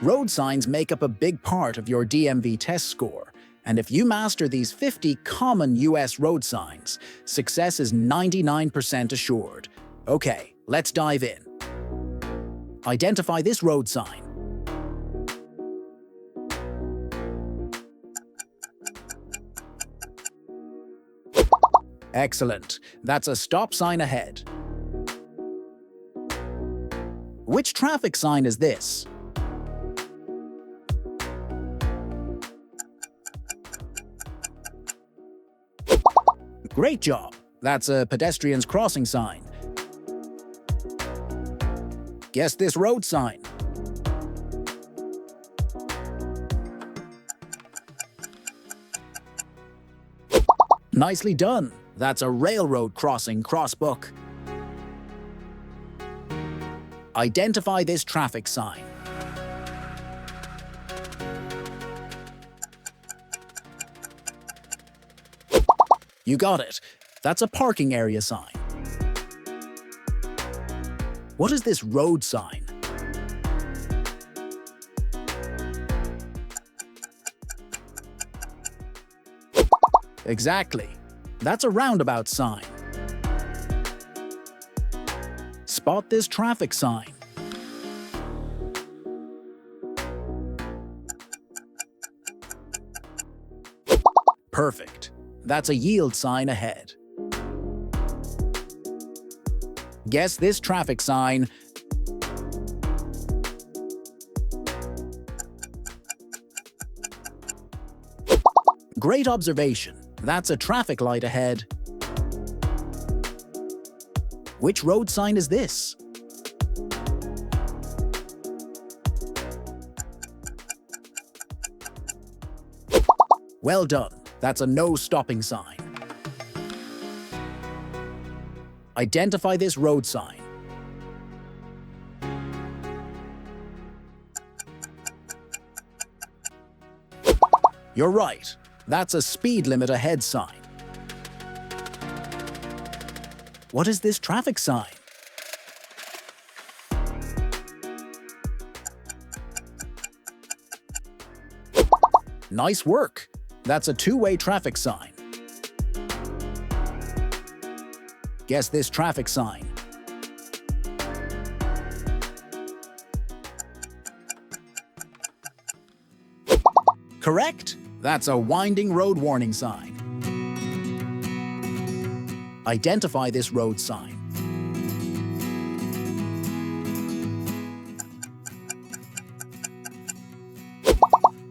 Road signs make up a big part of your DMV test score, and if you master these 50 common US road signs, success is 99% assured. Okay, let's dive in. Identify this road sign. Excellent. That's a stop sign ahead. Which traffic sign is this? Great job! That's a pedestrian's crossing sign. Guess this road sign. Nicely done! That's a railroad crossing crossbook. Identify this traffic sign. You got it. That's a parking area sign. What is this road sign? Exactly. That's a roundabout sign. Spot this traffic sign. Perfect. That's a yield sign ahead. Guess this traffic sign. Great observation. That's a traffic light ahead. Which road sign is this? Well done. That's a no stopping sign. Identify this road sign. You're right. That's a speed limit ahead sign. What is this traffic sign? Nice work. That's a two-way traffic sign. Guess this traffic sign. Correct. That's a winding road warning sign. Identify this road sign.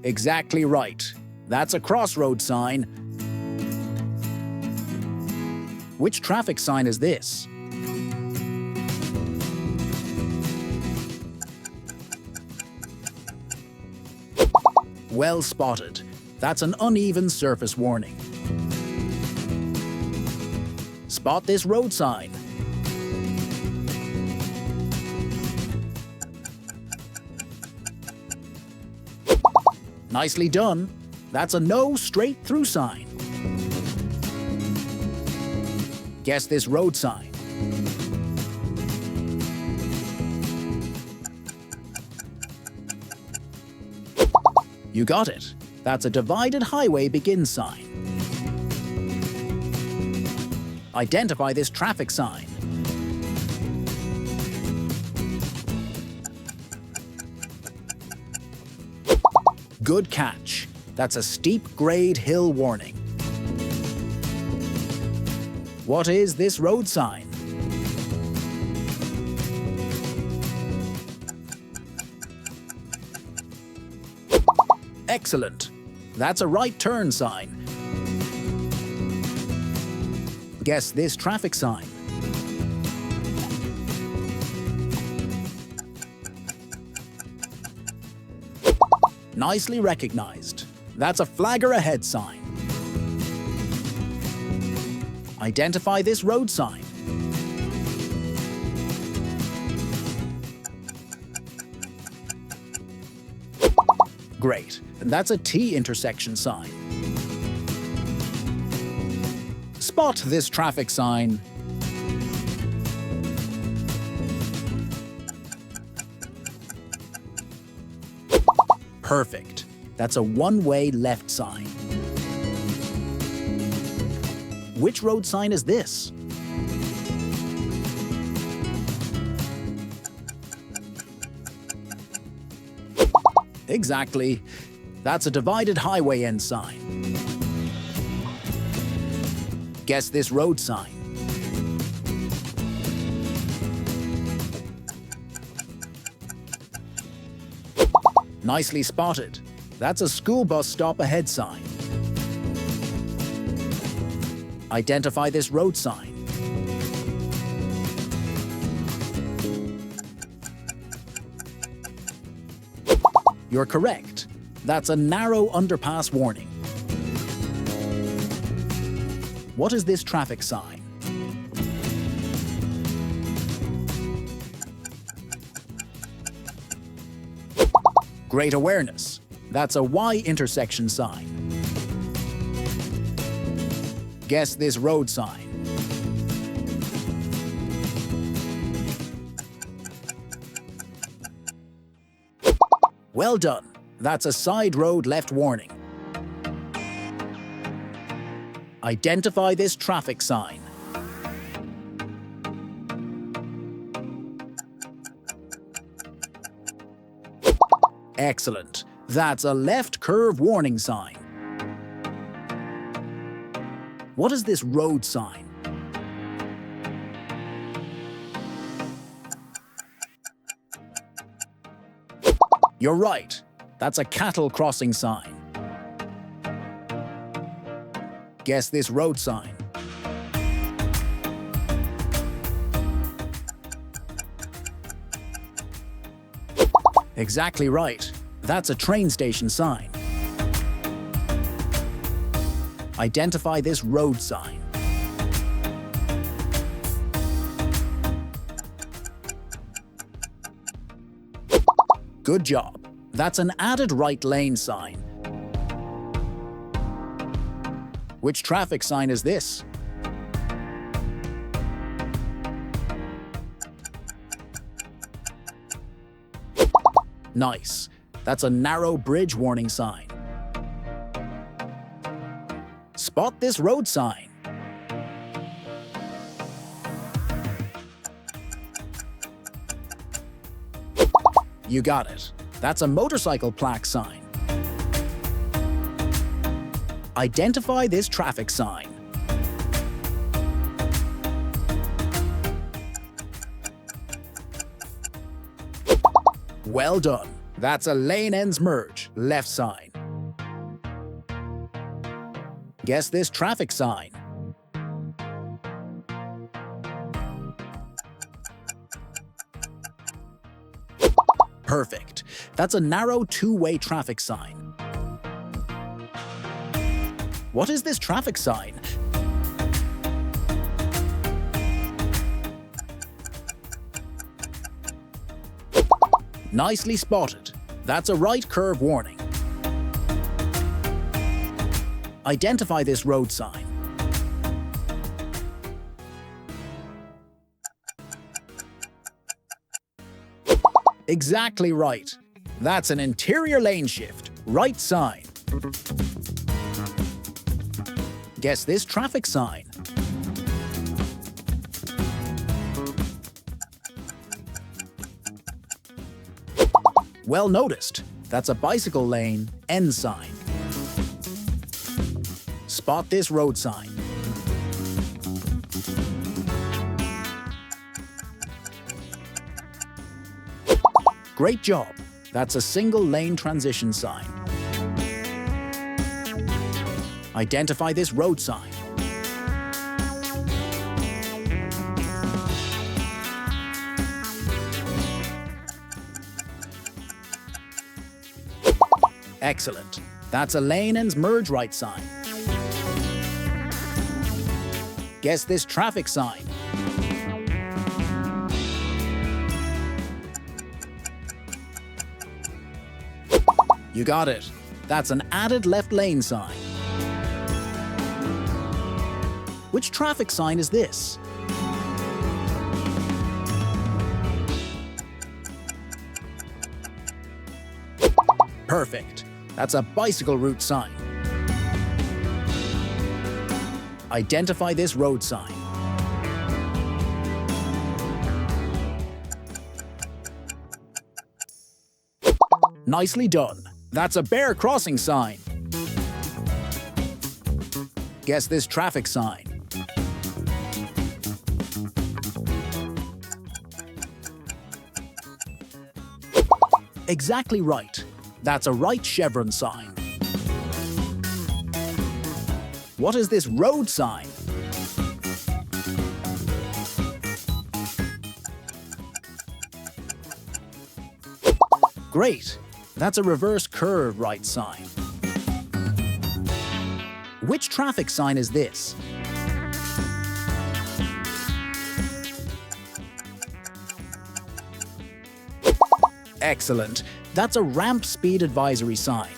Exactly right. That's a crossroad sign. Which traffic sign is this? Well spotted. That's an uneven surface warning. Spot this road sign. Nicely done. That's a no straight through sign. Guess this road sign. You got it. That's a divided highway begin sign. Identify this traffic sign. Good catch. That's a steep grade hill warning. What is this road sign? Excellent. That's a right turn sign. Guess this traffic sign. Nicely recognized. That's a flagger ahead sign. Identify this road sign. Great. That's a T intersection sign. Spot this traffic sign. Perfect. That's a one-way left sign. Which road sign is this? Exactly. That's a divided highway end sign. Guess this road sign. Nicely spotted. That's a school bus stop ahead sign. Identify this road sign. You're correct. That's a narrow underpass warning. What is this traffic sign? Great awareness. That's a Y intersection sign. Guess this road sign. Well done. That's a side road left warning. Identify this traffic sign. Excellent. That's a left curve warning sign. What is this road sign? You're right. That's a cattle crossing sign. Guess this road sign. Exactly right. That's a train station sign. Identify this road sign. Good job. That's an added right lane sign. Which traffic sign is this? Nice. That's a narrow bridge warning sign. Spot this road sign. You got it. That's a motorcycle plaque sign. Identify this traffic sign. Well done. That's a lane ends merge, left sign. Guess this traffic sign. Perfect. That's a narrow two-way traffic sign. What is this traffic sign? Nicely spotted. That's a right curve warning. Identify this road sign. Exactly right. That's an interior lane shift, right sign. Guess this traffic sign. Well noticed. That's a bicycle lane, end sign. Spot this road sign. Great job. That's a single lane transition sign. Identify this road sign. Excellent. That's a lane ends merge right sign. Guess this traffic sign. You got it. That's an added left lane sign. Which traffic sign is this? Perfect. That's a bicycle route sign. Identify this road sign. Nicely done. That's a bear crossing sign. Guess this traffic sign. Exactly right. That's a right chevron sign. What is this road sign? Great. That's a reverse curve right sign. Which traffic sign is this? Excellent. That's a ramp speed advisory sign.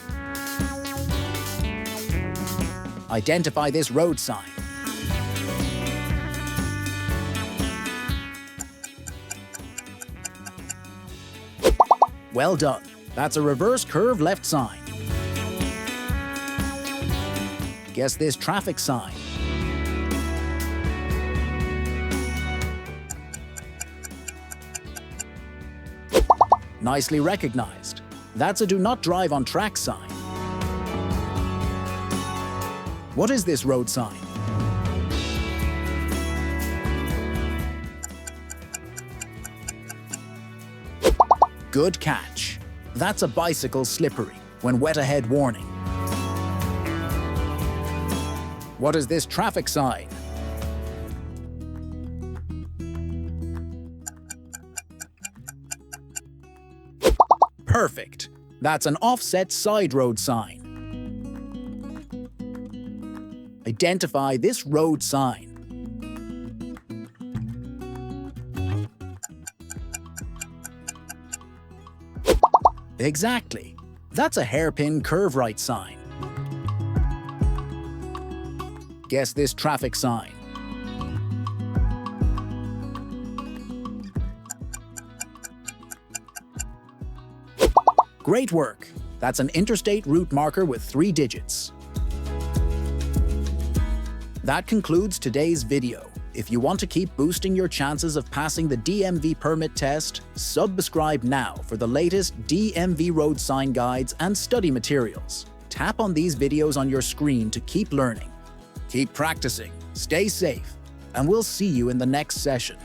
Identify this road sign. Well done. That's a reverse curve left sign. Guess this traffic sign. Nicely recognized. That's a do not drive on track sign. What is this road sign? Good catch. That's a bicycle slippery when wet ahead warning. What is this traffic sign? Perfect. That's an offset side road sign. Identify this road sign. Exactly. That's a hairpin curve right sign. Guess this traffic sign. Great work. That's an interstate route marker with 3 digits. That concludes today's video. If you want to keep boosting your chances of passing the DMV permit test, subscribe now for the latest DMV road sign guides and study materials. Tap on these videos on your screen to keep learning. Keep practicing, stay safe, and we'll see you in the next session.